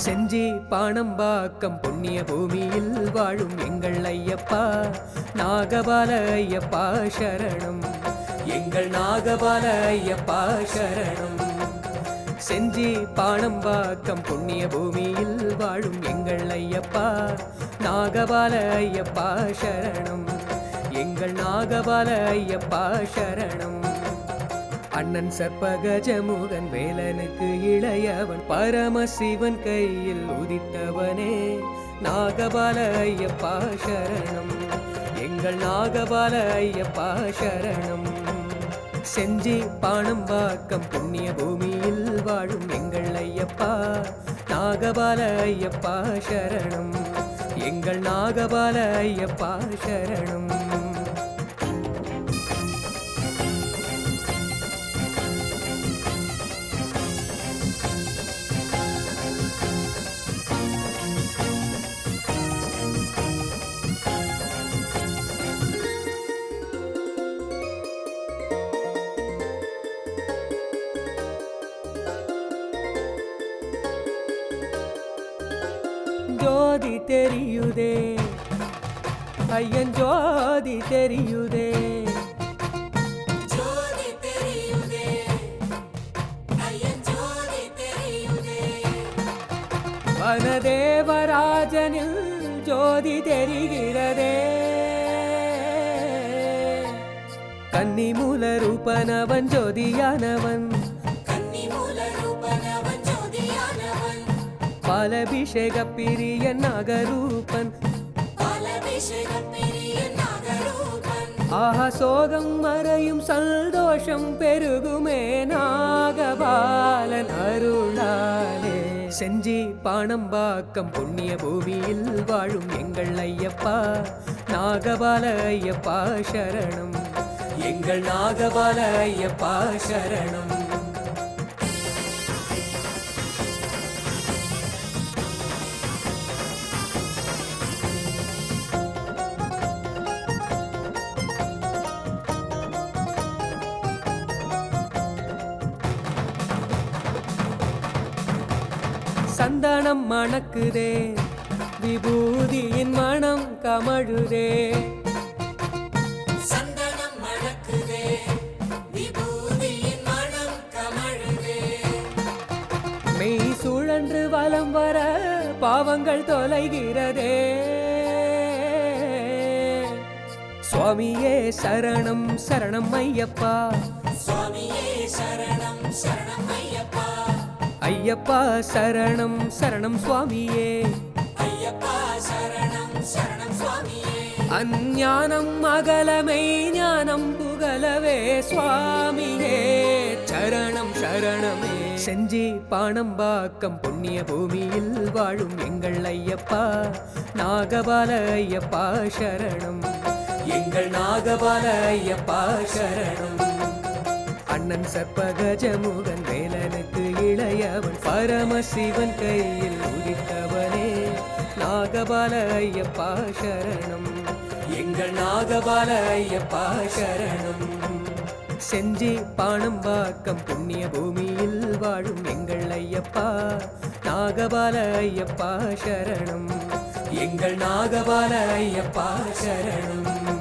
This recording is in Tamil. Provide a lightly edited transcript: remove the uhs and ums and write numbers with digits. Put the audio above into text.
செஞ்சி பாணம்பாக்கம் புண்ணிய பூமியில் வாழும் எங்கள் ஐயப்பா நாகபால ஐயப்பா சரணம். எங்கள் நாகபால ஐயப்பா சரணம். செஞ்சி பாணம்பாக்கம் புண்ணிய பூமியில் வாழும் எங்கள் ஐயப்பா நாகபால ஐயப்பா சரணம். எங்கள் நாகபால ஐயப்பா சரணம். அண்ணன் சர்ப்பகஜமுகன் வேலனுக்கு இளையவன் பரமசிவன் கையில் உதித்தவனே நாகபால ஐயப்பா சரணம். எங்கள் நாகபால ஐயப்பா சரணம். செஞ்சி பாணம்பாக்கம் புண்ணிய பூமியில் வாழும் எங்கள் ஐயப்பா நாகபால ஐயப்பா சரணம். எங்கள் நாகபால ஐயப்பா சரணம். ஜோதி தெரியுதே ஐயன் ஜோதி தெரியுதே. ஜோதி தெரியுதே ஐயன் ஜோதி தெரியுதே. வனதேவராஜனில் ஜோதி தெரிகிறதே. கன்னிமூல ரூபனவன் ஜோதியானவன். பாலபிஷேக பிரியன் நாகரூபன். ஆஹா சோகம் மறையும் சந்தோஷம் பெருகுமே நாகபாலன் அருளாலே. செஞ்சி பாணம்பாக்கம் புண்ணிய பூமியில் வாழும் எங்கள் ஐயப்பா நாகபால ஐயப்பா சரணம். எங்கள் நாகபால ஐயப்பா சரணம். சந்தனம் மணக்குதே விபூதியின் மனம் கமழுதே. சந்தனம் மணக்குதே விபூதியின் மனம் கமழுதே. மெய் சுழன்று வலம் வர பாவங்கள் தொலைகிறதே. சுவாமியே சரணம் சரணம் ஐயப்பா. சுவாமியே சரணம் சரணம் ஐயப்பா. ஐயப்பா சரணம் சரணம் சுவாமியே. ஐயப்பா சரணம் சரணம் சுவாமியே. அஞ்ஞானம் அகலமை ஞானம் புகழவே சுவாமியே சரணம் சரணமே. செஞ்சி பாணம்பாக்கம் புண்ணிய பூமியில் வாழும் எங்கள் ஐயப்பா நாகபால ஐயப்பா சரணம். எங்கள் நாகபால ஐயப்பா சரணம். அண்ணன் சர்ப்பகஜமுகன் வேலனுக்கு இளையவன் பரமசிவன் கையில் உதித்தவனே நாகபால ஐயப்பா சரணம். எங்கள் நாகபால ஐயப்பா சரணம். செஞ்சி பாணம்பாக்கம் புண்ணிய பூமியில் வாழும் எங்கள் ஐயப்பா நாகபால ஐயப்பா சரணம். எங்கள் நாகபால ஐயப்பா சரணம்.